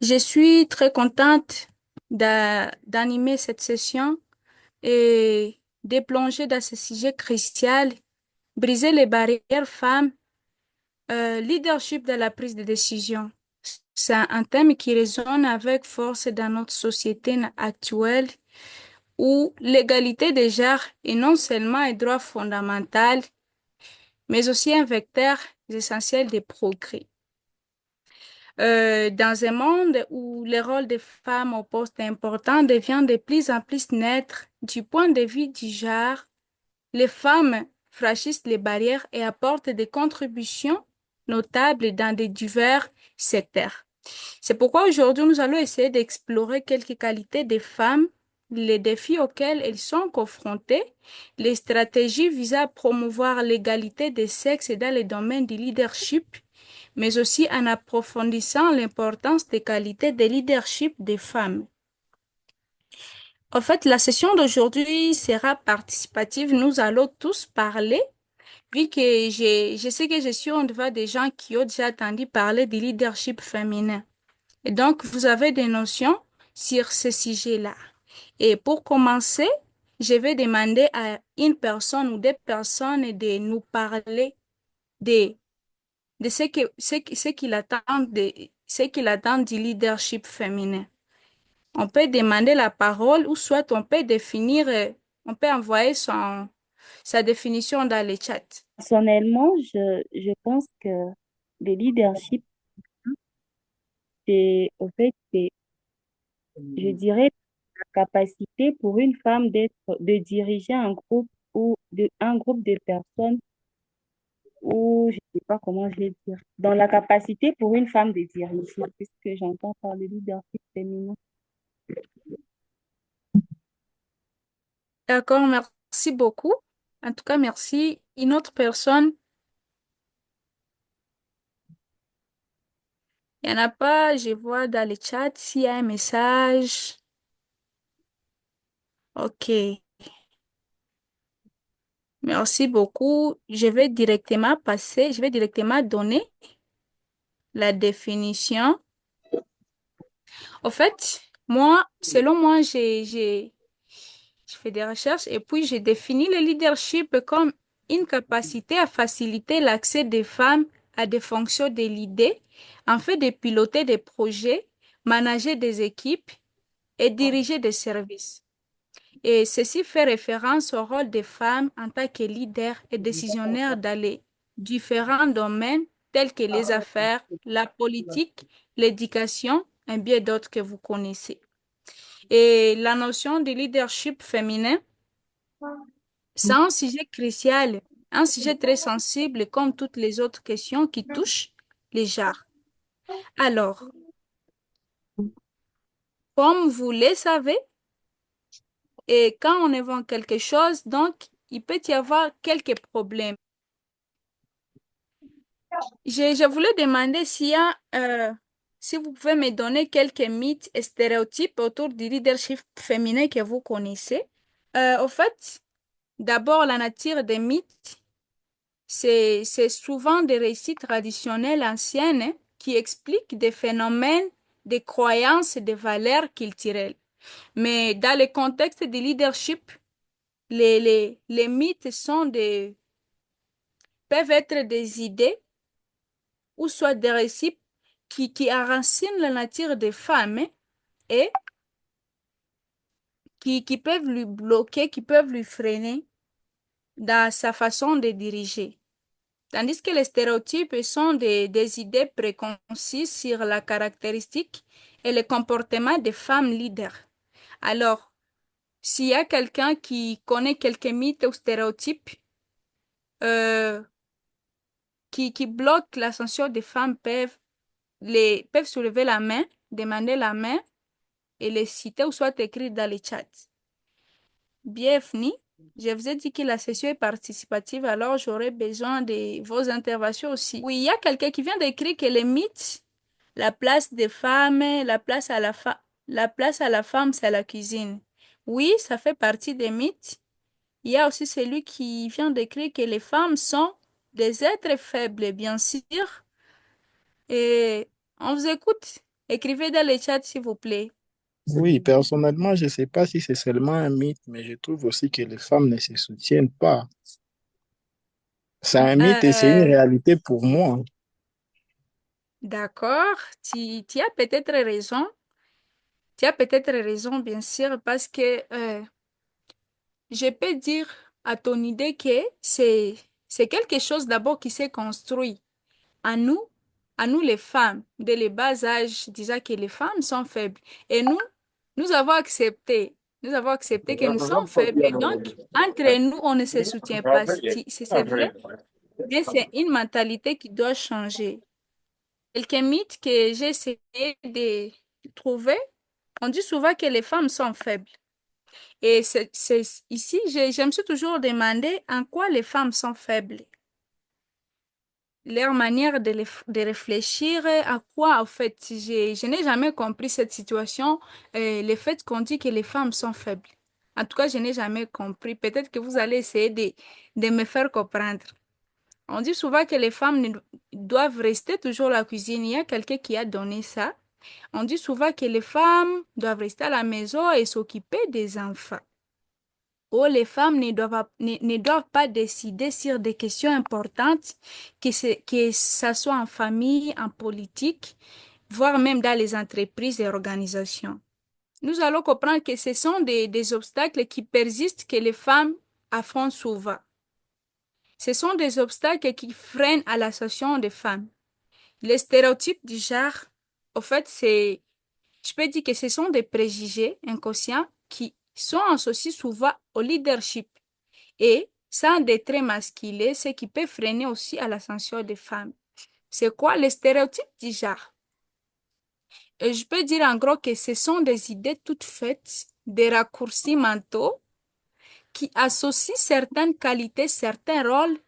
Je suis très contente d'animer cette session et de plonger dans ce sujet crucial, briser les barrières femmes, leadership dans la prise de décision. C'est un thème qui résonne avec force dans notre société actuelle où l'égalité des genres est non seulement un droit fondamental, mais aussi un vecteur essentiel de progrès. Dans un monde où le rôle des femmes au poste important devient de plus en plus net du point de vue du genre, les femmes franchissent les barrières et apportent des contributions notables dans de divers secteurs. C'est pourquoi aujourd'hui nous allons essayer d'explorer quelques qualités des femmes, les défis auxquels elles sont confrontées, les stratégies visant à promouvoir l'égalité des sexes dans le domaine du leadership, mais aussi en approfondissant l'importance des qualités de leadership des femmes. En fait, la session d'aujourd'hui sera participative. Nous allons tous parler, vu que je sais que je suis en devant des gens qui ont déjà entendu parler du leadership féminin. Et donc, vous avez des notions sur ce sujet-là. Et pour commencer, je vais demander à une personne ou des personnes de nous parler de ce qu'il attend du leadership féminin. On peut demander la parole ou soit on peut définir, on peut envoyer sa définition dans le chat. Personnellement, je pense que le leadership, je dirais, la capacité pour une femme de diriger un groupe un groupe de personnes ou je sais pas comment je vais dire, dans la capacité pour une femme de diriger, c'est ce que j'entends par le leadership féminin. D'accord, merci beaucoup. En tout cas, merci. Une autre personne, il n'y en a pas, je vois dans le chat s'il y a un message. OK, merci beaucoup. Je vais directement donner la définition. En fait, selon moi, je fais des recherches et puis j'ai défini le leadership comme une capacité à faciliter l'accès des femmes à des fonctions de l'idée, en fait de piloter des projets, manager des équipes et diriger des services. Et ceci fait référence au rôle des femmes en tant que leaders et décisionnaires dans les différents domaines tels que les affaires, la politique, l'éducation et bien d'autres que vous connaissez. Et la notion de leadership féminin, c'est un sujet crucial, un sujet très sensible comme toutes les autres questions qui touchent les genres. Alors, comme vous le savez, et quand on évoque quelque chose, donc, il peut y avoir quelques problèmes. Je voulais demander si vous pouvez me donner quelques mythes et stéréotypes autour du leadership féminin que vous connaissez. Au fait, d'abord, la nature des mythes. C'est souvent des récits traditionnels anciens hein, qui expliquent des phénomènes, des croyances et des valeurs culturelles. Mais dans le contexte du leadership, les mythes peuvent être des idées ou soit des récits qui enracinent la nature des femmes hein, et qui peuvent lui bloquer, qui peuvent lui freiner dans sa façon de diriger. Tandis que les stéréotypes sont des idées préconçues sur la caractéristique et le comportement des femmes leaders. Alors, s'il y a quelqu'un qui connaît quelques mythes ou stéréotypes euh, qui bloquent l'ascension des femmes, peuvent soulever la main, demander la main et les citer ou soit écrire dans les chats. Bienvenue. Je vous ai dit que la session est participative, alors j'aurai besoin de vos interventions aussi. Oui, il y a quelqu'un qui vient d'écrire que les mythes, la place des femmes, la place à la femme, c'est la cuisine. Oui, ça fait partie des mythes. Il y a aussi celui qui vient d'écrire que les femmes sont des êtres faibles, bien sûr. Et on vous écoute. Écrivez dans le chat, s'il vous plaît. Oui, personnellement, je ne sais pas si c'est seulement un mythe, mais je trouve aussi que les femmes ne se soutiennent pas. C'est un mythe et c'est une Euh, réalité pour moi. d'accord, tu as peut-être raison. Tu as peut-être raison, bien sûr, parce que je peux dire à ton idée que c'est quelque chose d'abord qui s'est construit à nous, à nous les femmes, dès le bas âge, disant que les femmes sont faibles. Et nous avons accepté que nous sommes faibles. Et donc, entre nous, on ne se soutient pas. Si c'est vrai, mais c'est une mentalité qui doit changer. Quelques mythes que j'ai essayé de trouver, on dit souvent que les femmes sont faibles. Et ici, je me suis toujours demandé en quoi les femmes sont faibles. Leur manière de réfléchir, à quoi, en fait, je n'ai jamais compris cette situation, le fait qu'on dit que les femmes sont faibles. En tout cas, je n'ai jamais compris. Peut-être que vous allez essayer de me faire comprendre. On dit souvent que les femmes doivent rester toujours à la cuisine. Il y a quelqu'un qui a donné ça. On dit souvent que les femmes doivent rester à la maison et s'occuper des enfants. Ou les femmes ne doivent pas décider sur des questions importantes, que ça soit en famille, en politique, voire même dans les entreprises et organisations. Nous allons comprendre que ce sont des obstacles qui persistent que les femmes affrontent souvent. Ce sont des obstacles qui freinent à l'association des femmes. Les stéréotypes du genre, au fait, je peux dire que ce sont des préjugés inconscients qui sont associés souvent au leadership et sans des traits masculins, ce qui peut freiner aussi à l'ascension des femmes. C'est quoi les stéréotypes du genre? Et je peux dire en gros que ce sont des idées toutes faites, des raccourcis mentaux qui associent certaines qualités, certains rôles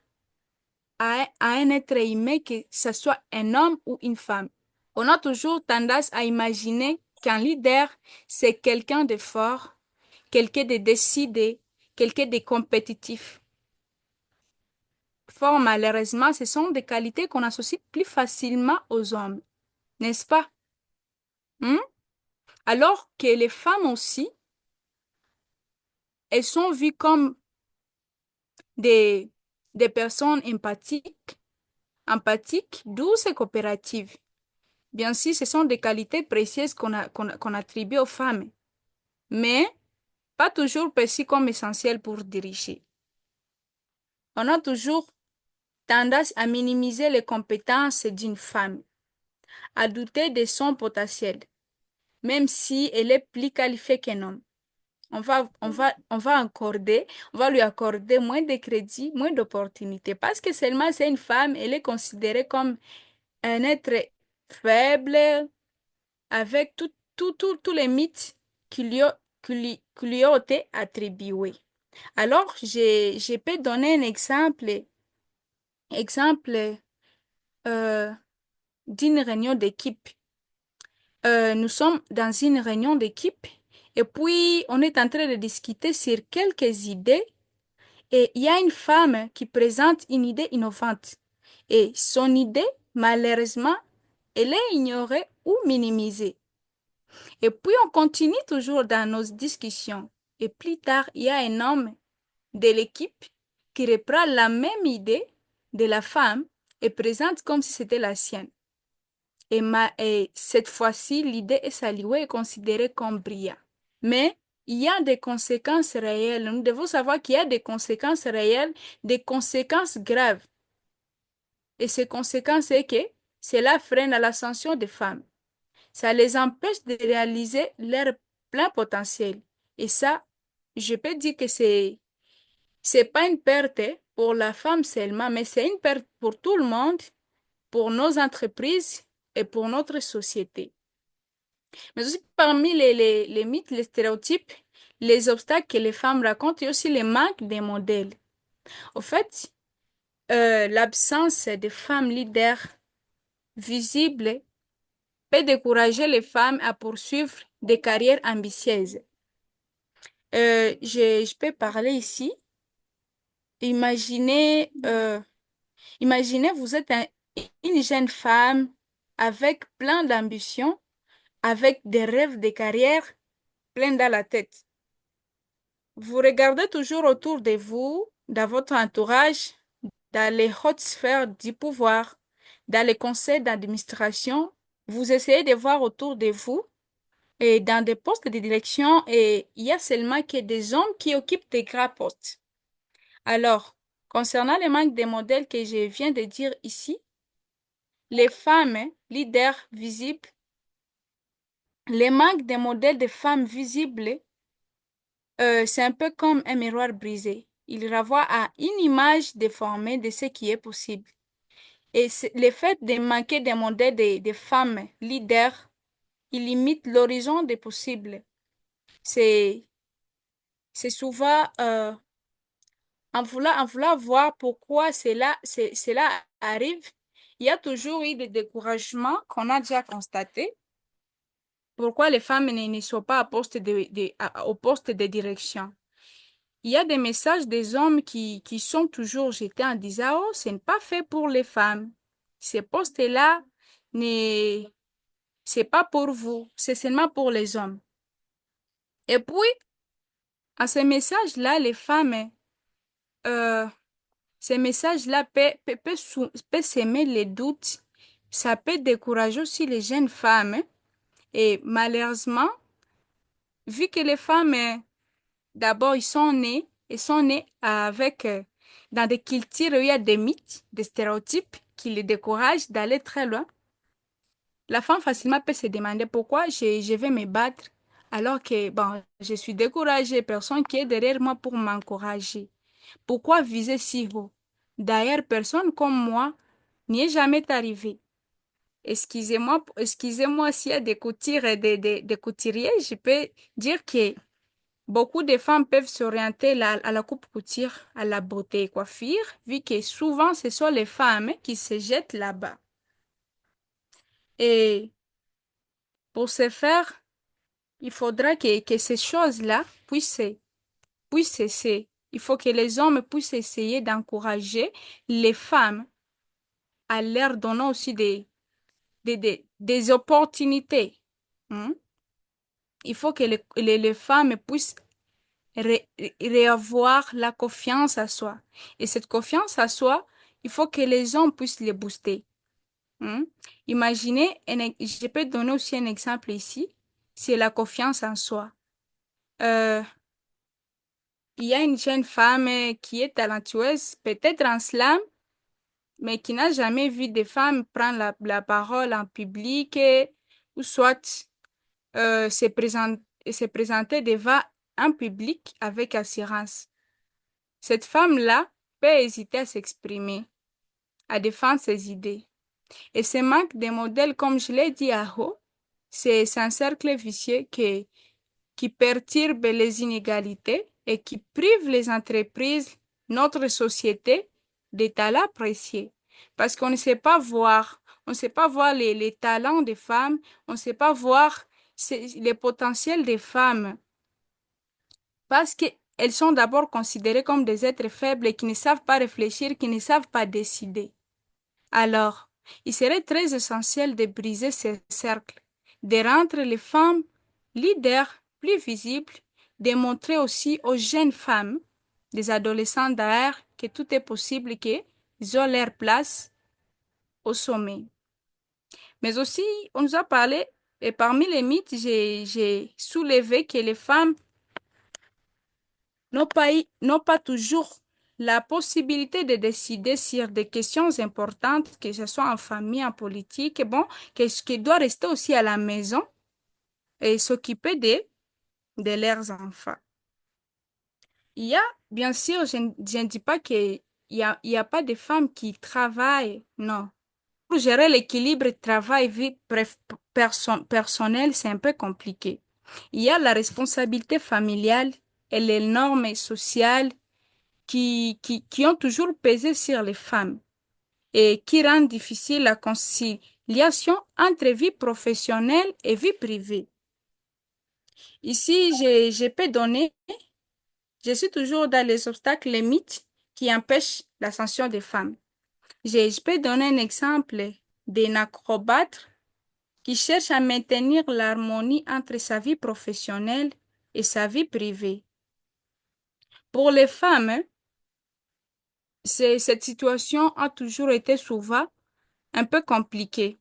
à un être humain, que ce soit un homme ou une femme. On a toujours tendance à imaginer qu'un leader, c'est quelqu'un de fort, quelqu'un de décidé, quelqu'un de compétitif. Fort malheureusement, ce sont des qualités qu'on associe plus facilement aux hommes, n'est-ce pas? Hmm? Alors que les femmes aussi, elles sont vues comme des, des personnes empathiques, douces et coopératives. Bien sûr, ce sont des qualités précieuses qu'on attribue aux femmes, mais pas toujours perçues comme essentielles pour diriger. On a toujours tendance à minimiser les compétences d'une femme, à douter de son potentiel, même si elle est plus qualifiée qu'un homme. On va lui accorder moins de crédit, moins d'opportunités, parce que seulement c'est une femme, elle est considérée comme un être faible, avec tous les mythes qui lui ont été attribués. Alors, je peux donner un exemple euh, d'une réunion d'équipe. Nous sommes dans une réunion d'équipe et puis on est en train de discuter sur quelques idées et il y a une femme qui présente une idée innovante et son idée, malheureusement, elle est ignorée ou minimisée. Et puis on continue toujours dans nos discussions et plus tard, il y a un homme de l'équipe qui reprend la même idée de la femme et présente comme si c'était la sienne. Et cette fois-ci, l'idée est saluée et considérée comme brillante. Mais il y a des conséquences réelles. Nous devons savoir qu'il y a des conséquences réelles, des conséquences graves. Et ces conséquences, c'est que cela freine à l'ascension des femmes. Ça les empêche de réaliser leur plein potentiel. Et ça, je peux dire que c'est pas une perte pour la femme seulement, mais c'est une perte pour tout le monde, pour nos entreprises et pour notre société. Mais aussi parmi les mythes, les stéréotypes, les obstacles que les femmes racontent, il y a aussi les manques des modèles. Au fait, l'absence de femmes leaders visibles peut décourager les femmes à poursuivre des carrières ambitieuses. Je peux parler ici. Imaginez, imaginez vous êtes une jeune femme avec plein d'ambition. avec des rêves de carrière pleins dans la tête. Vous regardez toujours autour de vous, dans votre entourage, dans les hautes sphères du pouvoir, dans les conseils d'administration. Vous essayez de voir autour de vous et dans des postes de direction et il y a seulement que des hommes qui occupent des grands postes. Alors, concernant le manque de modèles que je viens de dire ici, les femmes leaders visibles, le manque de modèles de femmes visibles, c'est un peu comme un miroir brisé. Il renvoie à une image déformée de ce qui est possible. Et le fait de manquer de modèles de femmes leaders, il limite l'horizon des possibles. C'est, c'est souvent en voulant voir pourquoi cela arrive, il y a toujours eu des découragements qu'on a déjà constatés. Pourquoi les femmes ne sont pas au poste de direction? Il y a des messages des hommes qui sont toujours jetés en disant, oh, ce n'est pas fait pour les femmes. Ces postes-là, ne, c'est pas pour vous, c'est seulement pour les hommes. Et puis, à ces messages-là, les femmes, euh, ces messages-là peuvent s'aimer les doutes. Ça peut décourager aussi les jeunes femmes. Et malheureusement, vu que les femmes, d'abord, ils sont nés avec, dans des cultures où il y a des mythes, des stéréotypes qui les découragent d'aller très loin. La femme facilement peut se demander pourquoi je vais me battre alors que, bon, je suis découragée, personne qui est derrière moi pour m'encourager. Pourquoi viser si haut? D'ailleurs, personne comme moi n'y est jamais arrivé. Excusez-moi s'il y a des coutures et des couturiers, je peux dire que beaucoup de femmes peuvent s'orienter à la coupe couture, à la beauté et coiffure, vu que souvent ce sont les femmes qui se jettent là-bas. Et pour ce faire, il faudra que ces choses-là puissent cesser. Il faut que les hommes puissent essayer d'encourager les femmes à leur donner aussi des opportunités. Hein. Il faut que les femmes puissent réavoir la confiance à soi. Et cette confiance à soi, il faut que les hommes puissent les booster. Hein. Imaginez, je peux donner aussi un exemple ici, c'est la confiance en soi. Euh, il y a une jeune femme qui est talentueuse, peut-être en slam, mais qui n'a jamais vu des femmes prendre la parole en public ou soit se présenter devant un public avec assurance. Cette femme-là peut hésiter à s'exprimer, à défendre ses idées. Et ce manque de modèles, comme je l'ai dit à haut, c'est un cercle vicieux qui perturbe les inégalités et qui prive les entreprises, notre société, des talents précieux. Parce qu'on ne sait pas voir, on ne sait pas voir les talents des femmes, on ne sait pas voir les potentiels des femmes. Parce qu'elles sont d'abord considérées comme des êtres faibles et qui ne savent pas réfléchir, qui ne savent pas décider. Alors, il serait très essentiel de briser ce cercle, de rendre les femmes leaders plus visibles, de montrer aussi aux jeunes femmes, des adolescents d'ailleurs, que tout est possible, qu'ils ont leur place au sommet. Mais aussi, on nous a parlé, et parmi les mythes, j'ai soulevé que les femmes n'ont pas toujours la possibilité de décider sur des questions importantes, que ce soit en famille, en politique, et bon, qu'est-ce qui doit rester aussi à la maison et s'occuper de leurs enfants. Il y a, bien sûr, je ne dis pas il y a pas de femmes qui travaillent, non. Pour gérer l'équilibre travail-vie personnelle, c'est un peu compliqué. Il y a la responsabilité familiale et les normes sociales qui ont toujours pesé sur les femmes et qui rendent difficile la conciliation entre vie professionnelle et vie privée. Ici, je peux donner, je suis toujours dans les obstacles, les mythes qui empêchent l'ascension des femmes. Je peux donner un exemple d'un acrobate qui cherche à maintenir l'harmonie entre sa vie professionnelle et sa vie privée. Pour les femmes, hein, cette situation a toujours été souvent un peu compliquée.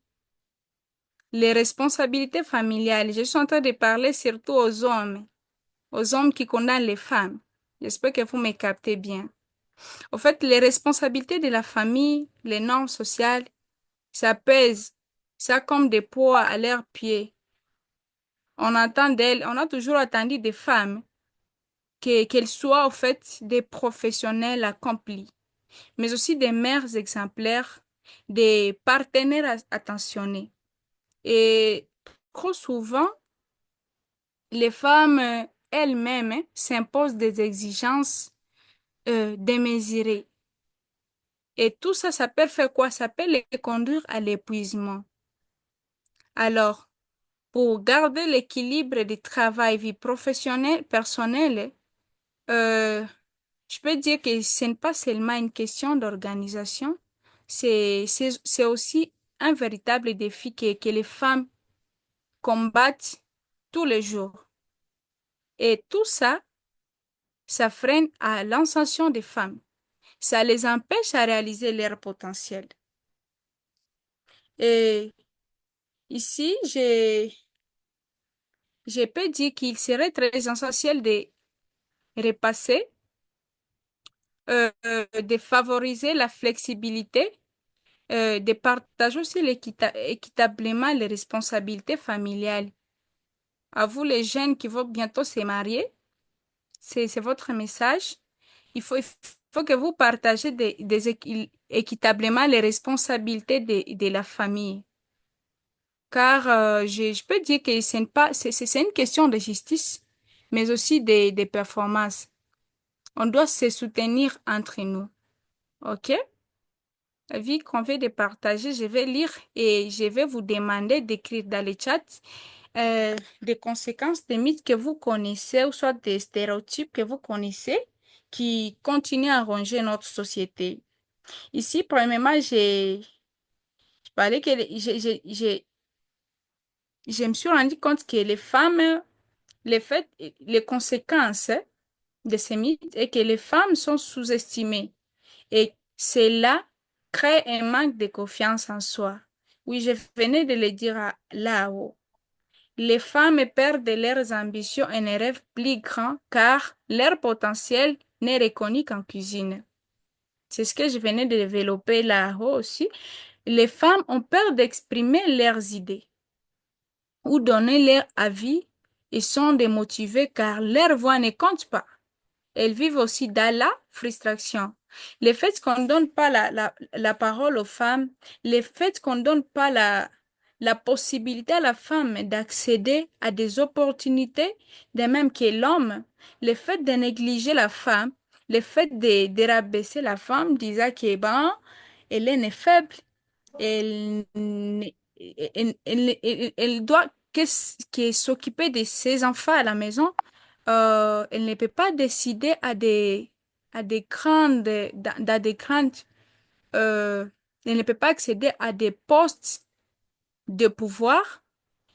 Les responsabilités familiales, je suis en train de parler surtout aux hommes qui condamnent les femmes. J'espère que vous me captez bien. En fait, les responsabilités de la famille, les normes sociales, ça pèse, ça comme des poids à leurs pieds. On attend d'elles, on a toujours attendu des femmes qu'elles soient en fait des professionnels accomplis, mais aussi des mères exemplaires, des partenaires attentionnés. Et trop souvent, les femmes elles-mêmes s'imposent des exigences démesurées. Et tout ça, ça peut faire quoi? Ça peut les conduire à l'épuisement. Alors, pour garder l'équilibre du travail, vie professionnelle, personnelle, euh, je peux dire que ce n'est pas seulement une question d'organisation, c'est aussi un véritable défi que les femmes combattent tous les jours. Et tout ça, ça freine à l'ascension des femmes. Ça les empêche à réaliser leur potentiel. Et ici, je peux dire qu'il serait très essentiel de repasser, de favoriser la flexibilité, de partager aussi équitablement les responsabilités familiales. À vous, les jeunes qui vont bientôt se marier, c'est votre message. Il faut que vous partagez équitablement les responsabilités de la famille. Car je peux dire que ce n'est pas, c'est une question de justice, mais aussi de performance. On doit se soutenir entre nous. OK? Vu qu'on veut de partager, je vais lire et je vais vous demander d'écrire dans le chat des conséquences des mythes que vous connaissez ou soit des stéréotypes que vous connaissez qui continuent à ronger notre société. Ici, premièrement, je parlais que je me suis rendu compte que les femmes, les conséquences de ces mythes est que les femmes sont sous-estimées et cela crée un manque de confiance en soi. Oui, je venais de le dire là-haut. Les femmes perdent leurs ambitions et ne rêvent plus grand car leur potentiel n'est reconnu qu'en cuisine. C'est ce que je venais de développer là-haut aussi. Les femmes ont peur d'exprimer leurs idées ou donner leur avis et sont démotivées car leur voix ne compte pas. Elles vivent aussi dans la frustration. Le fait qu'on ne donne pas la parole aux femmes, le fait qu'on ne donne pas la possibilité à la femme d'accéder à des opportunités, de même que l'homme, le fait de négliger la femme, le fait de rabaisser la femme, disant que ben, elle est faible, elle, elle doit que s'occuper de ses enfants à la maison. Elle ne peut pas décider à des grandes, dans des grandes, euh, elle ne peut pas accéder à des postes de pouvoir.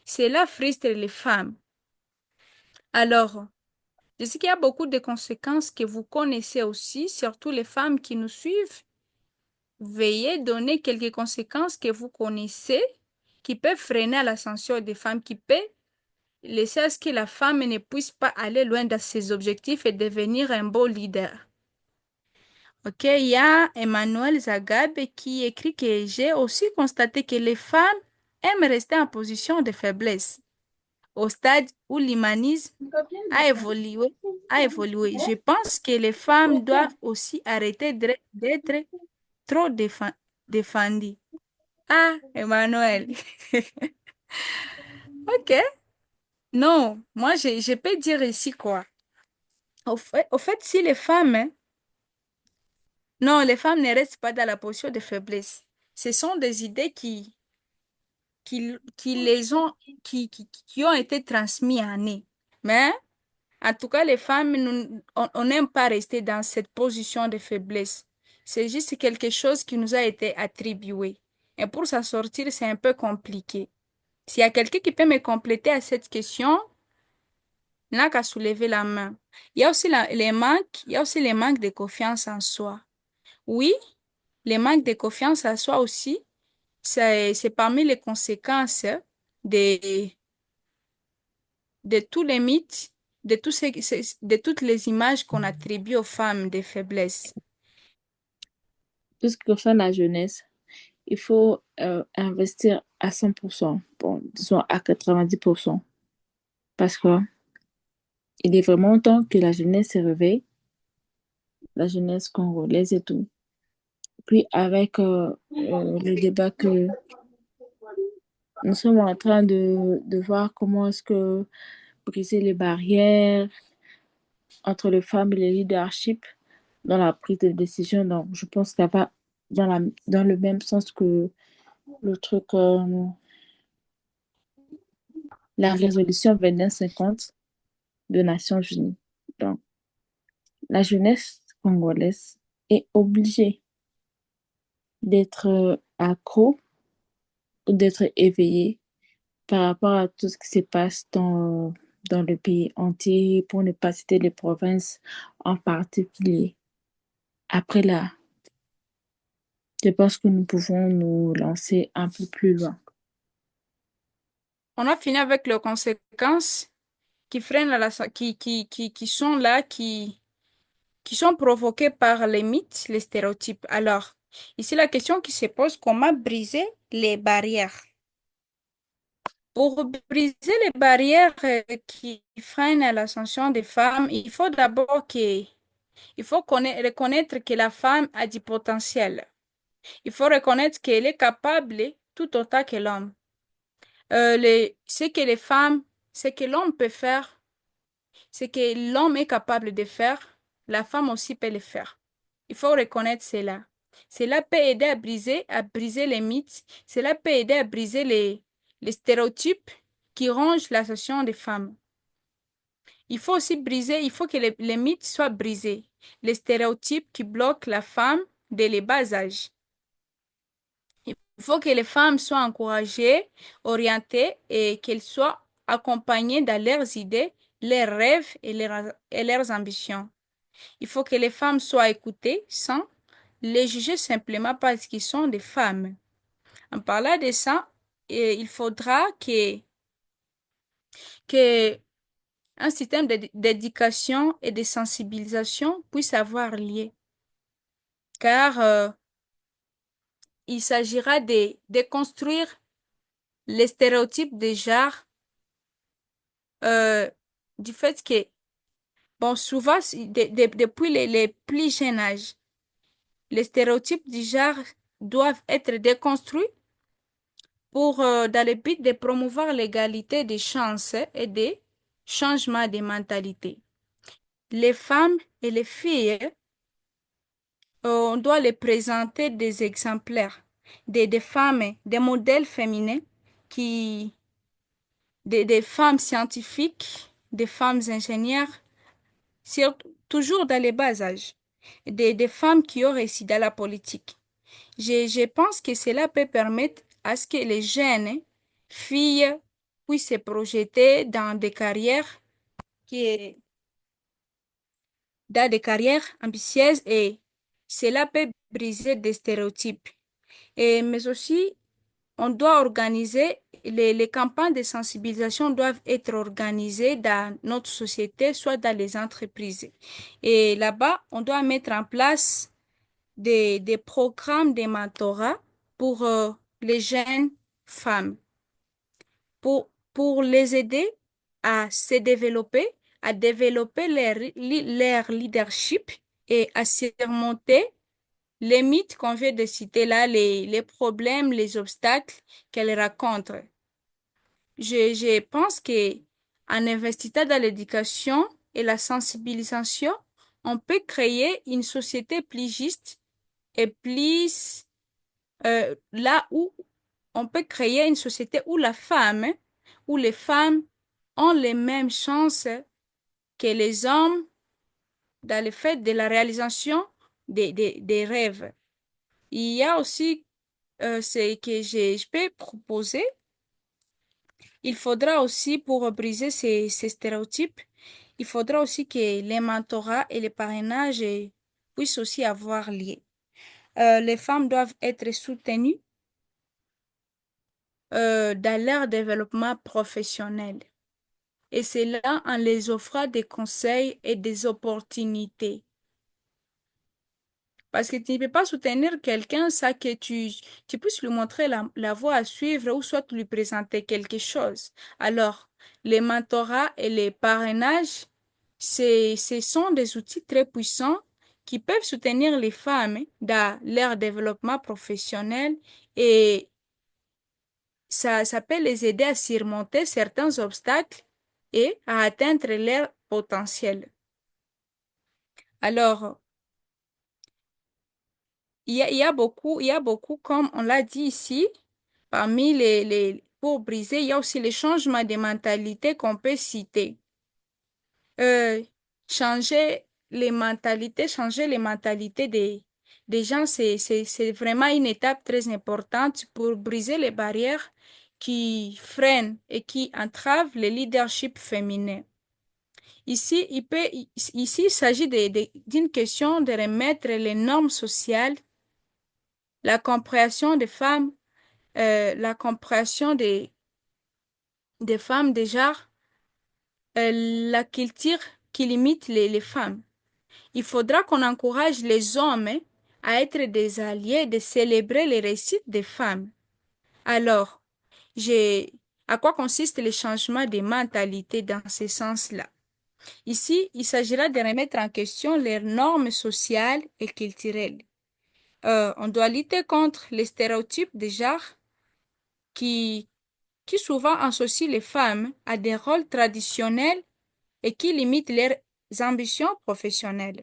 Cela frustre les femmes. Alors, je sais qu'il y a beaucoup de conséquences que vous connaissez aussi, surtout les femmes qui nous suivent. Veuillez donner quelques conséquences que vous connaissez qui peuvent freiner l'ascension des femmes, qui peuvent laisser à ce que la femme ne puisse pas aller loin de ses objectifs et devenir un beau leader. Ok, il y a Emmanuel Zagab qui écrit que j'ai aussi constaté que les femmes aiment rester en position de faiblesse au stade où l'humanisme a évolué, a évolué. Je pense que les femmes doivent aussi arrêter d'être trop défendues. Ah, Emmanuel. Ok. Non, moi, je peux dire ici quoi. Au fait, si les femmes, hein, non, les femmes ne restent pas dans la position de faiblesse. Ce sont des idées qui les ont, qui ont été transmises à nous. Mais, en tout cas, les femmes, on n'aime pas rester dans cette position de faiblesse. C'est juste quelque chose qui nous a été attribué. Et pour s'en sortir, c'est un peu compliqué. S'il y a quelqu'un qui peut me compléter à cette question, n'a qu'à soulever la main. Il y a aussi les manques, il y a aussi les manques de confiance en soi. Oui, les manques de confiance en soi aussi, c'est parmi les conséquences de, de tous les mythes, de toutes les images qu'on attribue aux femmes de faiblesse. Tout ce qui concerne la jeunesse, il faut investir à 100%, bon, disons à 90%, parce que il est vraiment temps que la jeunesse se réveille, la jeunesse congolaise et tout. Puis avec le débat que nous sommes en train de voir comment est-ce que briser les barrières entre les femmes et les leaderships dans la prise de décision. Donc, je pense que ça va dans le même sens que le truc, la résolution 2250 des Nations Unies. Donc, la jeunesse congolaise est obligée d'être accro ou d'être éveillée par rapport à tout ce qui se passe dans le pays entier, pour ne pas citer les provinces en particulier. Après là, je pense que nous pouvons nous lancer un peu plus loin. On a fini avec les conséquences qui freinent qui sont là, qui sont provoquées par les mythes, les stéréotypes. Alors, ici, la question qui se pose, comment briser les barrières? Pour briser les barrières qui freinent l'ascension des femmes, il faut d'abord reconnaître que la femme a du potentiel. Il faut reconnaître qu'elle est capable tout autant que l'homme. Ce que les femmes, ce que l'homme peut faire, ce que l'homme est capable de faire, la femme aussi peut le faire. Il faut reconnaître cela. Cela peut aider à briser les mythes. Cela peut aider à briser les stéréotypes qui rongent l'association des femmes. Il faut aussi briser, il faut que les mythes soient brisés. Les stéréotypes qui bloquent la femme dès les bas âges. Il faut que les femmes soient encouragées, orientées et qu'elles soient accompagnées dans leurs idées, leurs rêves et leurs ambitions. Il faut que les femmes soient écoutées sans les juger simplement parce qu'ils sont des femmes. En parlant de ça, il faudra que un système d'éducation et de sensibilisation puisse avoir lieu, car il s'agira de déconstruire les stéréotypes de genre euh, du fait que, bon, souvent, depuis les plus jeunes âges, les stéréotypes du genre doivent être déconstruits dans le but de promouvoir l'égalité des chances et des changements de mentalité. Les femmes et les filles, on doit les présenter des exemplaires, des femmes, des modèles féminins qui, des femmes scientifiques, des femmes ingénieures, toujours dans les bas âges, des femmes qui ont réussi dans la politique. Je pense que cela peut permettre à ce que les jeunes filles puissent se projeter qui, dans des carrières ambitieuses et cela peut briser des stéréotypes. Mais aussi, on doit organiser, les campagnes de sensibilisation doivent être organisées dans notre société, soit dans les entreprises. Et là-bas, on doit mettre en place des programmes de mentorat pour les jeunes femmes, pour les aider à se développer, à développer leur leadership et à surmonter les mythes qu'on vient de citer là, les problèmes, les obstacles qu'elles rencontrent. Je pense que en investissant dans l'éducation et la sensibilisation, on peut créer une société plus juste et plus là où on peut créer une société où les femmes ont les mêmes chances que les hommes dans le fait de la réalisation des rêves. Il y a aussi ce que je peux proposer Il faudra aussi, pour briser ces stéréotypes, il faudra aussi que les mentorats et les parrainages puissent aussi avoir lieu. Les femmes doivent être soutenues dans leur développement professionnel. Et c'est là en les offrant des conseils et des opportunités. Parce que tu ne peux pas soutenir quelqu'un sans que tu puisses lui montrer la voie à suivre ou soit lui présenter quelque chose. Alors, les mentorats et les parrainages, ce sont des outils très puissants qui peuvent soutenir les femmes dans leur développement professionnel et ça peut les aider à surmonter certains obstacles et à atteindre leur potentiel. Alors, il y a beaucoup, comme on l'a dit ici, parmi pour briser, il y a aussi les changements de mentalité qu'on peut citer. Euh, changer les mentalités des gens, c'est vraiment une étape très importante pour briser les barrières qui freinent et qui entravent le leadership féminin. Ici, il s'agit d'une question de remettre les normes sociales, la compréhension des femmes, la compréhension des femmes déjà, la culture qui limite les femmes. Il faudra qu'on encourage les hommes à être des alliés, de célébrer les réussites des femmes. Alors, j'ai, à quoi consiste le changement des mentalités dans ce sens-là? Ici, il s'agira de remettre en question les normes sociales et culturelles. On doit lutter contre les stéréotypes de genre qui, qui souvent associent les femmes à des rôles traditionnels et qui limitent leurs ambitions professionnelles.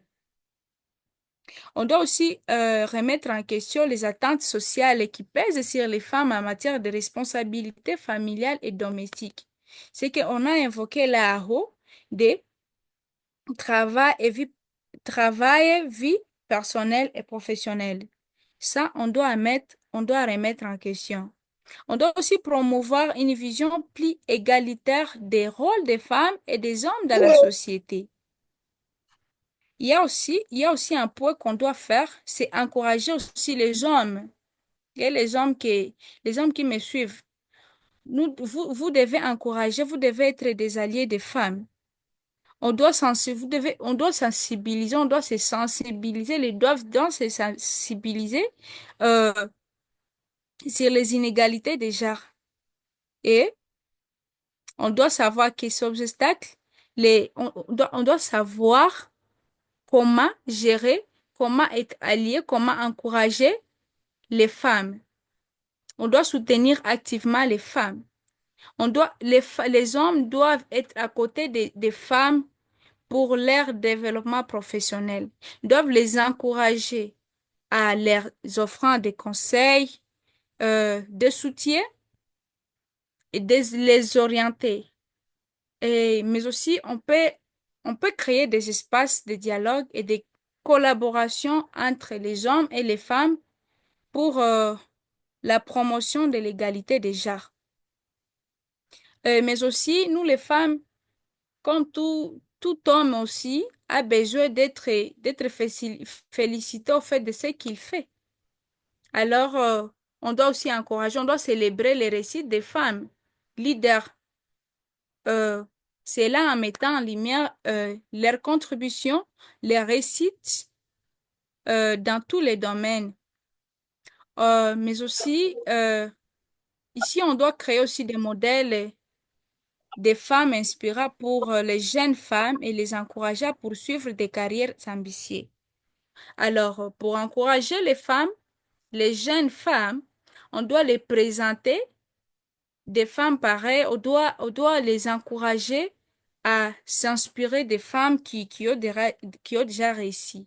On doit aussi remettre en question les attentes sociales qui pèsent sur les femmes en matière de responsabilité familiale et domestique. C'est qu'on a invoqué la haut des travail, vie personnelle et professionnelle. Ça, on doit remettre en question. On doit aussi promouvoir une vision plus égalitaire des rôles des femmes et des hommes dans la société. Il y a aussi un point qu'on doit faire, c'est encourager aussi les hommes et les hommes qui me suivent. Vous devez encourager, vous devez être des alliés des femmes. On doit sensibiliser, on doit se sensibiliser, les doivent se sensibiliser euh, sur les inégalités des genres. Et on doit savoir que ces obstacles, on doit savoir comment gérer, comment être allié, comment encourager les femmes. On doit soutenir activement les femmes. Les hommes doivent être à côté des femmes pour leur développement professionnel. Ils doivent les encourager à leur offrant des conseils, de soutien et de les orienter. Mais aussi, on peut créer des espaces de dialogue et de collaboration entre les hommes et les femmes pour la promotion de l'égalité des genres. Mais aussi, nous les femmes, comme tout homme aussi, a besoin d'être félicité au fait de ce qu'il fait. Alors, on doit aussi encourager, on doit célébrer les réussites des femmes leaders. Euh, c'est là en mettant en lumière leurs contributions, leurs réussites dans tous les domaines. Mais aussi, ici, on doit créer aussi des modèles des femmes inspirant pour les jeunes femmes et les encourager à poursuivre des carrières ambitieuses. Alors, pour encourager les femmes, les jeunes femmes, on doit les présenter des femmes pareilles, on doit les encourager à s'inspirer des femmes qui ont déjà réussi.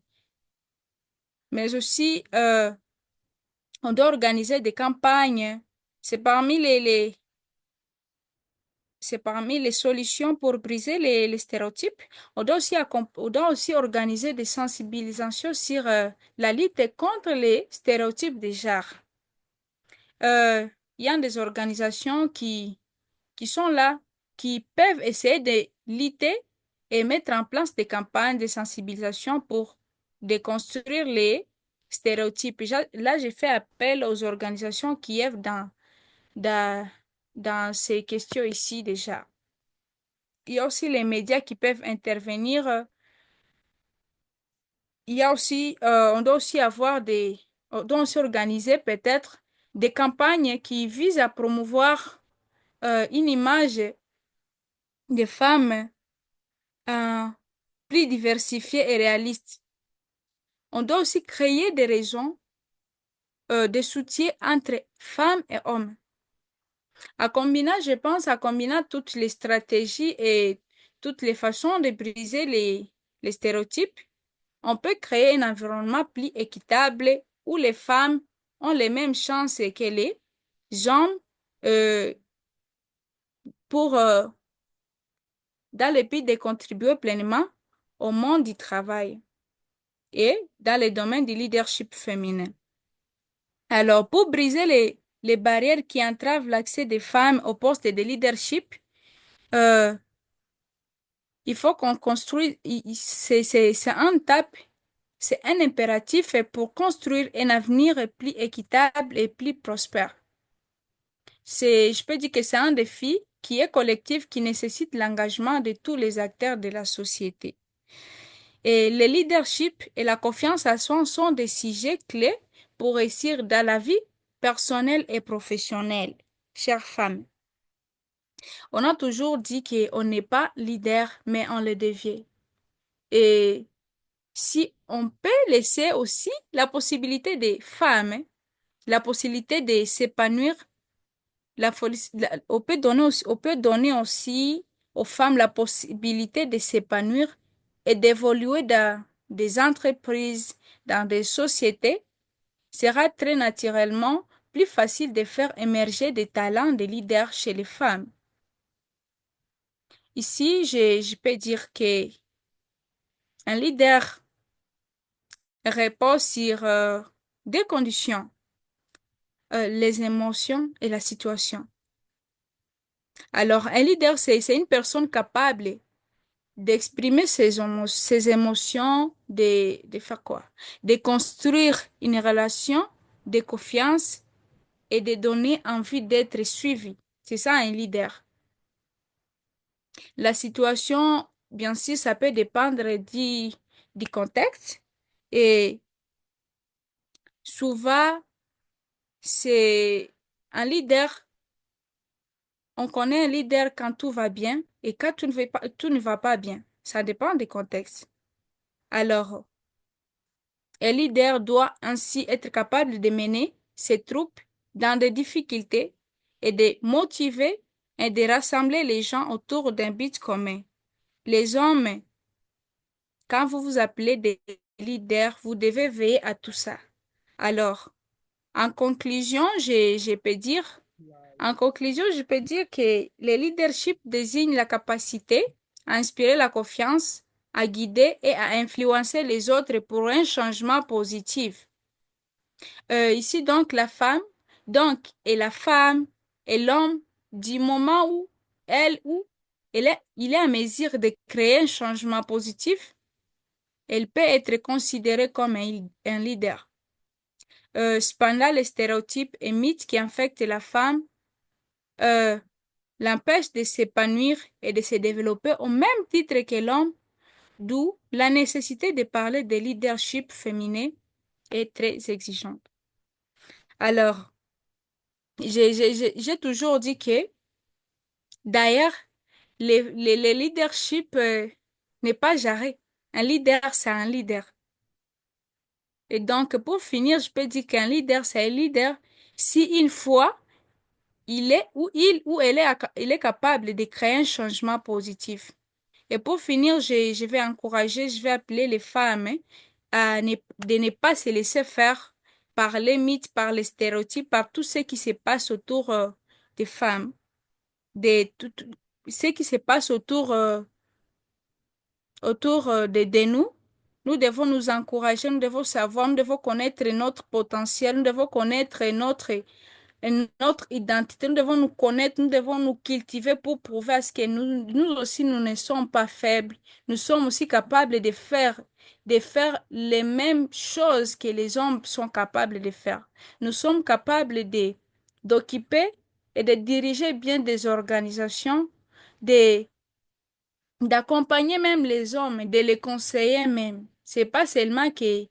Mais aussi, on doit organiser des campagnes. C'est parmi c'est parmi les solutions pour briser les stéréotypes. On doit aussi organiser des sensibilisations sur la lutte contre les stéréotypes de genre. Il y a des organisations qui sont là, qui peuvent essayer de lutter et mettre en place des campagnes de sensibilisation pour déconstruire les stéréotypes. Là, j'ai fait appel aux organisations qui œuvrent dans, dans ces questions ici déjà. Il y a aussi les médias qui peuvent intervenir. Il y a aussi, on doit aussi on doit aussi organiser peut-être des campagnes qui visent à promouvoir une image des femmes euh, plus diversifiée et réaliste. On doit aussi créer des raisons de soutien entre femmes et hommes. Je pense, à combinant toutes les stratégies et toutes les façons de briser les stéréotypes, on peut créer un environnement plus équitable où les femmes ont les mêmes chances que les hommes euh, pour, dans le but de contribuer pleinement au monde du travail et dans le domaine du leadership féminin. Alors, pour briser les barrières qui entravent l'accès des femmes au poste de leadership, euh, il faut qu'on construise, c'est un tap, c'est un impératif pour construire un avenir plus équitable et plus prospère. Je peux dire que c'est un défi qui est collectif, qui nécessite l'engagement de tous les acteurs de la société. Et le leadership et la confiance à soi sont des sujets clés pour réussir dans la vie personnelle et professionnelle. Chères femmes, on a toujours dit qu'on n'est pas leader, mais on le devient. Et si on peut laisser aussi la possibilité des femmes, la possibilité de s'épanouir, on peut donner aussi aux femmes la possibilité de s'épanouir et d'évoluer dans des entreprises, dans des sociétés, sera très naturellement plus facile de faire émerger des talents de leaders chez les femmes. Ici, je peux dire que un leader repose sur deux conditions, les émotions et la situation. Alors, un leader, c'est une personne capable d'exprimer ses émotions, de faire quoi? De construire une relation de confiance et de donner envie d'être suivi. C'est ça un leader. La situation, bien sûr, ça peut dépendre du contexte et souvent, c'est un leader. On connaît un leader quand tout va bien et quand tout ne va pas bien. Ça dépend du contexte. Alors, un leader doit ainsi être capable de mener ses troupes dans des difficultés et de motiver et de rassembler les gens autour d'un but commun. Les hommes, quand vous vous appelez des leaders, vous devez veiller à tout ça. Alors, en conclusion, je peux dire que le leadership désigne la capacité à inspirer la confiance, à guider et à influencer les autres pour un changement positif. Ici, donc, et la femme et l'homme, du moment où il est à mesure de créer un changement positif, elle peut être considérée comme un leader. Cependant, les stéréotypes et mythes qui infectent la femme euh, l'empêchent de s'épanouir et de se développer au même titre que l'homme, d'où la nécessité de parler de leadership féminin est très exigeante. Alors, j'ai toujours dit que, d'ailleurs, le leadership n'est pas jarré. Un leader, c'est un leader. Et donc, pour finir, je peux dire qu'un leader, c'est un leader si une fois, il ou elle il est capable de créer un changement positif. Et pour finir, je vais appeler les femmes de ne pas se laisser faire par les mythes, par les stéréotypes, par tout ce qui se passe autour des femmes, tout ce qui se passe autour de nous. Nous devons nous encourager, nous devons savoir, nous devons connaître notre potentiel, nous devons connaître notre identité. Nous devons nous connaître, nous devons nous cultiver pour prouver à ce que nous aussi, nous ne sommes pas faibles. Nous sommes aussi capables de faire les mêmes choses que les hommes sont capables de faire. Nous sommes capables d'occuper et de diriger bien des organisations, de, d'accompagner même les hommes, de les conseiller même. C'est pas seulement que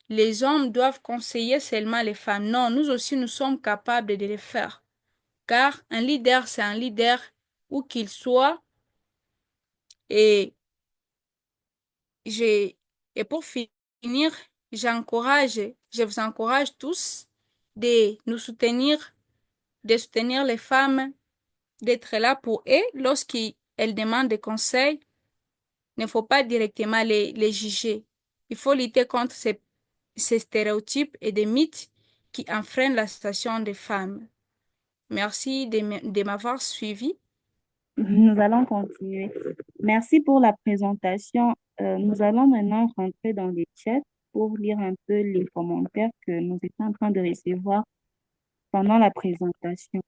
les hommes doivent conseiller seulement les femmes. Non, nous aussi, nous sommes capables de le faire. Car un leader, c'est un leader où qu'il soit. Et, j'ai, et pour finir, je vous encourage tous de nous soutenir, de soutenir les femmes, d'être là pour elles lorsqu'elles demandent des conseils. Il ne faut pas directement les juger. Il faut lutter contre ces stéréotypes et des mythes qui enfreignent la situation des femmes. Merci de m'avoir suivi. Nous allons continuer. Merci pour la présentation. Nous allons maintenant rentrer dans les chats pour lire un peu les commentaires que nous étions en train de recevoir pendant la présentation.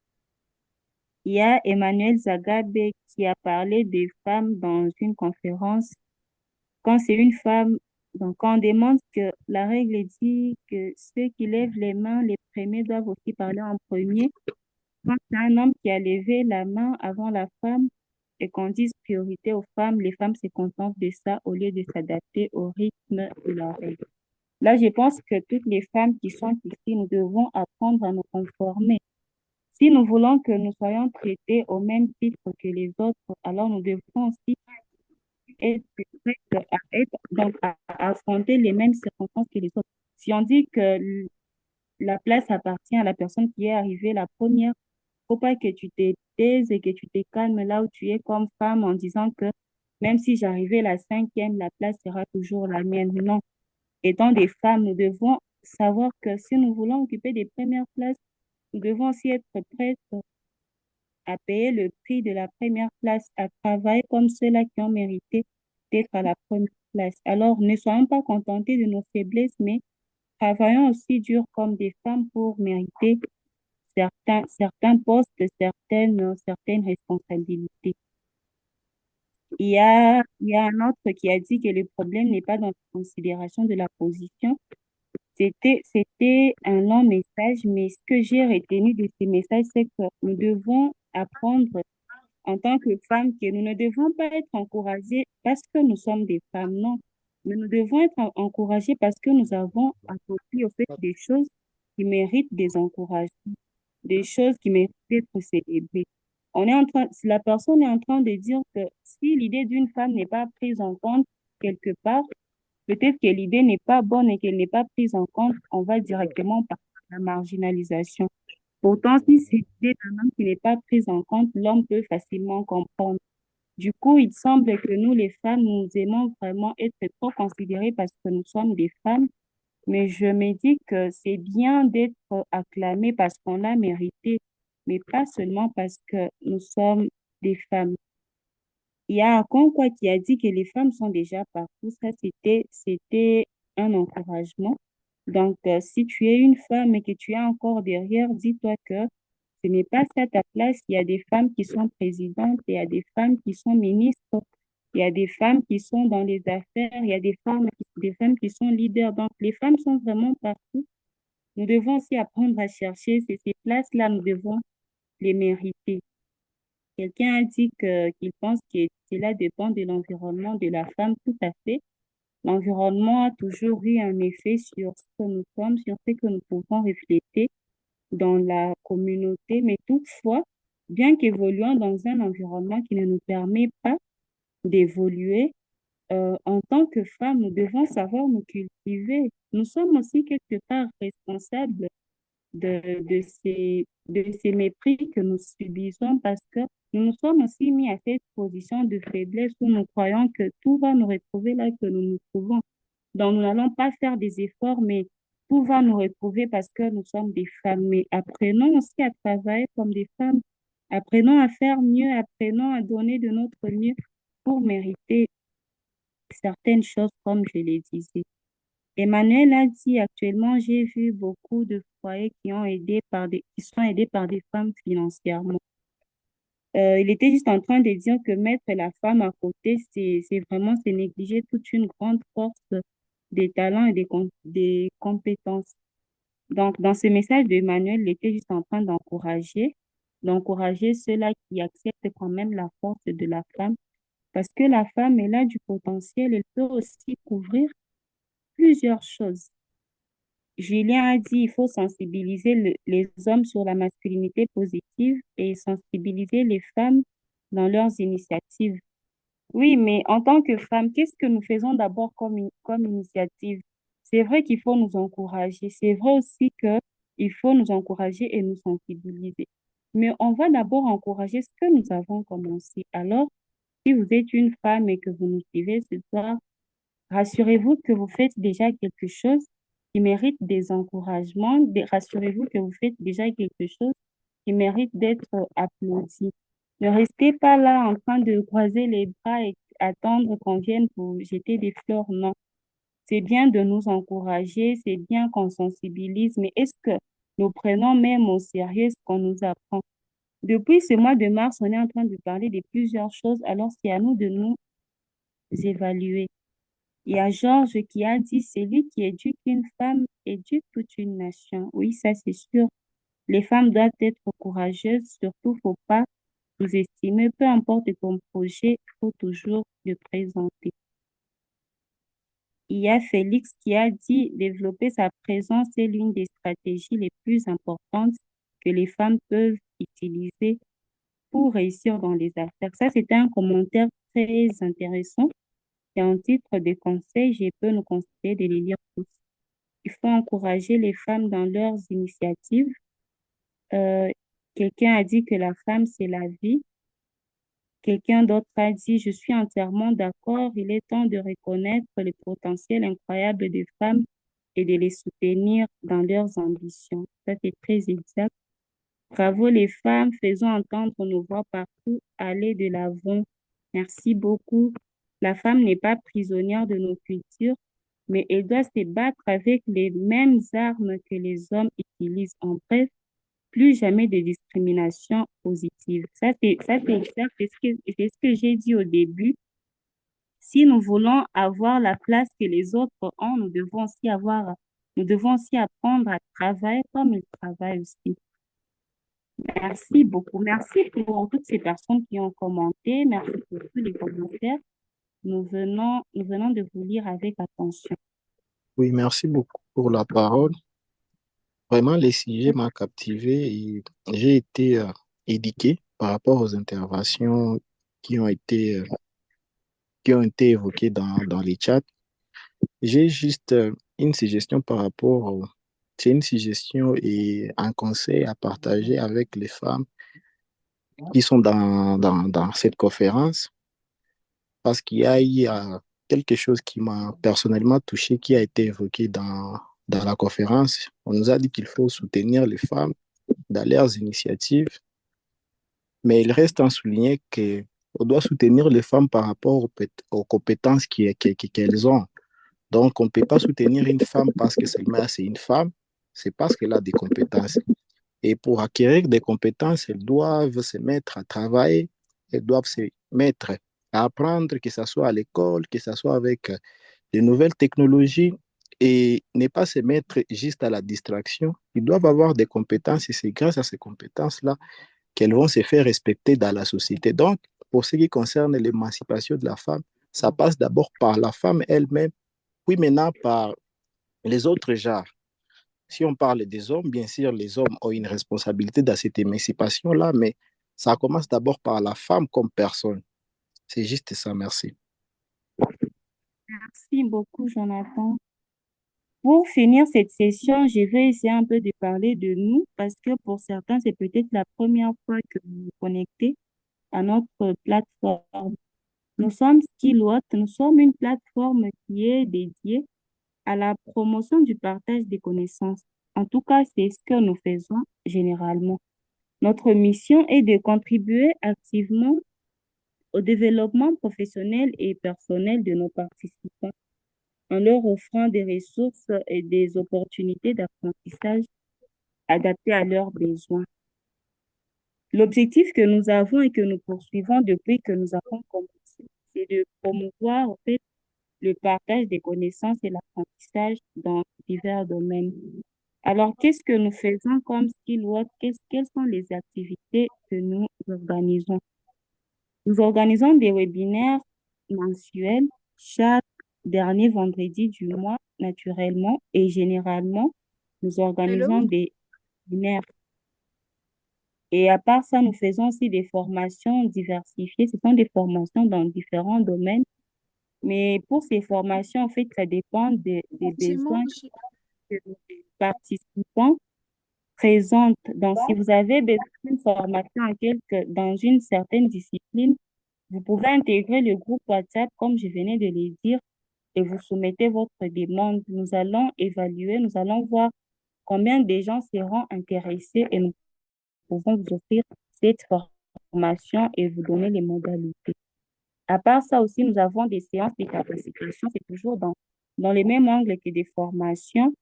Il y a Emmanuel Zagabe qui a parlé des femmes dans une conférence. Quand c'est une femme, donc quand on demande que la règle dit que ceux qui lèvent les mains, les premiers doivent aussi parler en premier. Quand c'est un homme qui a levé la main avant la femme et qu'on dise priorité aux femmes, les femmes se contentent de ça au lieu de s'adapter au rythme de la règle. Là, je pense que toutes les femmes qui sont ici, nous devons apprendre à nous conformer. Si nous voulons que nous soyons traités au même titre que les autres, alors nous devons aussi être prêtes à affronter les mêmes circonstances que les autres. Si on dit que la place appartient à la personne qui est arrivée la première, faut pas que tu te taises et que tu te calmes là où tu es comme femme en disant que même si j'arrivais la cinquième, la place sera toujours la mienne. Non. Étant des femmes, nous devons savoir que si nous voulons occuper des premières places, nous devons aussi être prêtes à payer le prix de la première place, à travailler comme ceux-là qui ont mérité d'être à la première place. Alors, ne soyons pas contentés de nos faiblesses, mais travaillons aussi dur comme des femmes pour mériter certains postes, certaines responsabilités. Il y a un autre qui a dit que le problème n'est pas dans la considération de la position. C'était un long message, mais ce que j'ai retenu de ces messages, c'est que nous devons apprendre en tant que femmes que nous ne devons pas être encouragées parce que nous sommes des femmes, non. Mais nous devons être encouragées parce que nous avons accompli au fait des choses qui méritent des encouragements, des choses qui méritent d'être célébrées. Si la personne est en train de dire que si l'idée d'une femme n'est pas prise en compte quelque part, peut-être que l'idée n'est pas bonne et qu'elle n'est pas prise en compte, on va directement par la marginalisation. Pourtant, si c'est l'idée d'un homme qui n'est pas prise en compte, l'homme peut facilement comprendre. Du coup, il semble que nous, les femmes, nous aimons vraiment être trop considérées parce que nous sommes des femmes, mais je me dis que c'est bien d'être acclamées parce qu'on l'a mérité, mais pas seulement parce que nous sommes des femmes. Il y a Akonkwa qui a dit que les femmes sont déjà partout. Ça, c'était un encouragement. Donc, si tu es une femme et que tu es encore derrière, dis-toi que ce n'est pas ça ta place. Il y a des femmes qui sont présidentes, il y a des femmes qui sont ministres, il y a des femmes qui sont dans les affaires, il y a des femmes qui sont leaders. Donc, les femmes sont vraiment partout. Nous devons aussi apprendre à chercher ces places-là, nous devons les mériter. Quelqu'un a dit qu'il pense que cela dépend de l'environnement de la femme, tout à fait. L'environnement a toujours eu un effet sur ce que nous sommes, sur ce que nous pouvons refléter dans la communauté, mais toutefois, bien qu'évoluant dans un environnement qui ne nous permet pas d'évoluer, en tant que femme, nous devons savoir nous cultiver. Nous sommes aussi quelque part responsables de ces mépris que nous subissons parce que nous nous sommes aussi mis à cette position de faiblesse où nous croyons que tout va nous retrouver là que nous nous trouvons. Donc, nous n'allons pas faire des efforts, mais tout va nous retrouver parce que nous sommes des femmes. Mais apprenons aussi à travailler comme des femmes. Apprenons à faire mieux, apprenons à donner de notre mieux pour mériter certaines choses, comme je les disais. Emmanuel a dit actuellement, j'ai vu beaucoup de foyers qui sont aidés par des femmes financièrement. Il était juste en train de dire que mettre la femme à côté, c'est négliger toute une grande force des talents et des compétences. Donc, dans ce message d'Emmanuel, il était juste en train d'encourager ceux-là qui acceptent quand même la force de la femme, parce que la femme, elle a du potentiel, elle peut aussi couvrir plusieurs choses. Julien a dit il faut sensibiliser les hommes sur la masculinité positive et sensibiliser les femmes dans leurs initiatives. Oui, mais en tant que femme, qu'est-ce que nous faisons d'abord comme initiative? C'est vrai qu'il faut nous encourager. C'est vrai aussi que il faut nous encourager et nous sensibiliser. Mais on va d'abord encourager ce que nous avons commencé. Alors, si vous êtes une femme et que vous nous suivez ce soir, rassurez-vous que vous faites déjà quelque chose qui mérite des encouragements. Rassurez-vous que vous faites déjà quelque chose qui mérite d'être applaudi. Ne restez pas là en train de croiser les bras et attendre qu'on vienne vous jeter des fleurs. Non. C'est bien de nous encourager, c'est bien qu'on sensibilise, mais est-ce que nous prenons même au sérieux ce qu'on nous apprend? Depuis ce mois de mars, on est en train de parler de plusieurs choses, alors c'est à nous de nous évaluer. Il y a Georges qui a dit, celui qui éduque une femme éduque toute une nation. Oui, ça c'est sûr. Les femmes doivent être courageuses, surtout faut pas sous-estimer, peu importe ton projet, il faut toujours le présenter. Il y a Félix qui a dit, développer sa présence est l'une des stratégies les plus importantes que les femmes peuvent utiliser pour réussir dans les affaires. Ça, c'était un commentaire très intéressant. Et en titre de conseil, je peux nous conseiller de les lire tous. Il faut encourager les femmes dans leurs initiatives. Euh, Quelqu'un a dit que la femme, c'est la vie. Quelqu'un d'autre a dit, je suis entièrement d'accord, il est temps de reconnaître le potentiel incroyable des femmes et de les soutenir dans leurs ambitions. Ça, c'est très exact. Bravo les femmes, faisons entendre nos voix partout, allez de l'avant. Merci beaucoup. La femme n'est pas prisonnière de nos cultures, mais elle doit se battre avec les mêmes armes que les hommes utilisent. En bref, plus jamais de discrimination positive. Ça, c'est exact. C'est ce que j'ai dit au début. Si nous voulons avoir la place que les autres ont, nous devons aussi apprendre à travailler comme ils travaillent aussi. Merci beaucoup. Merci pour toutes ces personnes qui ont commenté. Merci pour tous les commentaires. Nous venons de vous lire avec attention. Oui, merci beaucoup pour la parole. Vraiment, les sujets m'ont captivé et j'ai été éduqué par rapport aux interventions qui ont été, euh, qui ont été évoquées dans les chats. J'ai juste une suggestion c'est une suggestion et un conseil à partager avec les femmes qui sont dans cette conférence parce qu'il y a eu quelque chose qui m'a personnellement touché, qui a été évoqué dans la conférence. On nous a dit qu'il faut soutenir les femmes dans leurs initiatives, mais il reste à souligner qu'on doit soutenir les femmes par rapport aux compétences qu'elles ont. Donc, on ne peut pas soutenir une femme parce que seulement c'est une femme, c'est parce qu'elle a des compétences. Et pour acquérir des compétences, elles doivent se mettre à travailler, elles doivent se mettre à apprendre, que ce soit à l'école, que ce soit avec de nouvelles technologies, et ne pas se mettre juste à la distraction. Ils doivent avoir des compétences et c'est grâce à ces compétences-là qu'elles vont se faire respecter dans la société. Donc, pour ce qui concerne l'émancipation de la femme, ça passe d'abord par la femme elle-même, puis maintenant par les autres genres. Si on parle des hommes, bien sûr, les hommes ont une responsabilité dans cette émancipation-là, mais ça commence d'abord par la femme comme personne. C'est juste ça, merci. Merci beaucoup, Jonathan. Pour finir cette session, je vais essayer un peu de parler de nous parce que pour certains, c'est peut-être la première fois que vous vous connectez à notre plateforme. Nous sommes Skillwatt, nous sommes une plateforme qui est dédiée à la promotion du partage des connaissances. En tout cas, c'est ce que nous faisons généralement. Notre mission est de contribuer activement au développement professionnel et personnel de nos participants. en leur offrant des ressources et des opportunités d'apprentissage adaptées à leurs besoins. L'objectif que nous avons et que nous poursuivons depuis que nous avons commencé, c'est de promouvoir en fait le partage des connaissances et l'apprentissage dans divers domaines. Alors, qu'est-ce que nous faisons comme Skillwork? Quelles sont les activités que nous organisons? Nous organisons des webinaires mensuels chaque dernier vendredi du mois, naturellement, et généralement, nous organisons Hello? des webinaires. Et à part ça, nous faisons aussi des formations diversifiées. Ce sont des formations dans différents domaines. Mais pour ces formations, en fait, ça dépend des C'est besoins moche. que les participants présentent. Donc, si vous avez besoin d'une formation dans une certaine discipline, vous pouvez intégrer le groupe WhatsApp, comme je venais de le dire, et vous soumettez votre demande. Nous allons évaluer, nous allons voir combien de gens seront intéressés et nous pouvons vous offrir cette formation et vous donner les modalités. À part ça aussi, nous avons des séances de capacitation, c'est toujours dans les mêmes angles que des formations.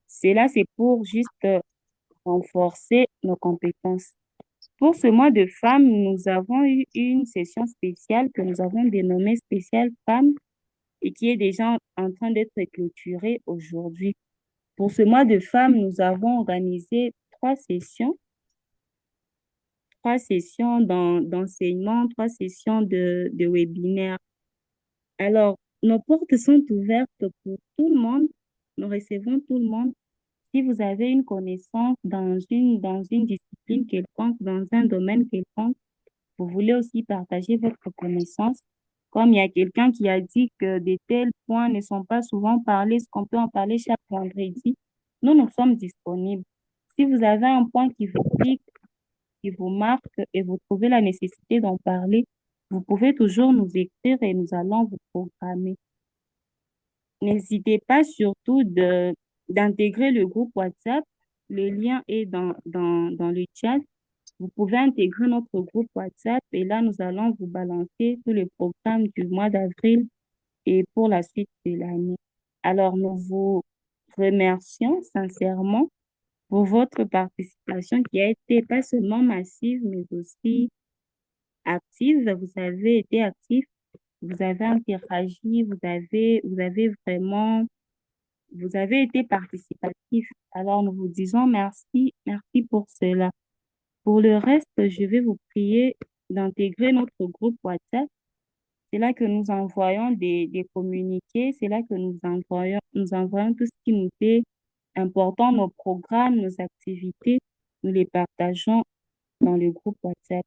Cela, c'est pour juste renforcer nos compétences. Pour ce mois de femmes, nous avons eu une session spéciale que nous avons dénommée spéciale femmes et qui est déjà en train d'être clôturée aujourd'hui. Pour ce mois de femmes, nous avons organisé trois sessions d'enseignement, trois sessions de webinaire. Alors, nos portes sont ouvertes pour tout le monde. Nous recevons tout le monde. Si vous avez une connaissance dans une discipline quelconque, dans un domaine quelconque, vous voulez aussi partager votre connaissance. Comme il y a quelqu'un qui a dit que de tels points ne sont pas souvent parlés, est-ce qu'on peut en parler chaque vendredi? Nous sommes disponibles. Si vous avez un point qui vous pique, qui vous marque et vous trouvez la nécessité d'en parler, vous pouvez toujours nous écrire et nous allons vous programmer. N'hésitez pas surtout d'intégrer le groupe WhatsApp. Le lien est dans le chat. Vous pouvez intégrer notre groupe WhatsApp et là, nous allons vous balancer tout le programme du mois d'avril et pour la suite de l'année. Alors, nous vous remercions sincèrement pour votre participation qui a été pas seulement massive, mais aussi active. Vous avez été actif, vous avez interagi, vous avez été participatif. Alors, nous vous disons merci, merci pour cela. Pour le reste, je vais vous prier d'intégrer notre groupe WhatsApp. C'est là que nous envoyons des communiqués, c'est là que nous envoyons tout ce qui nous est important, nos programmes, nos activités, nous les partageons dans le groupe WhatsApp.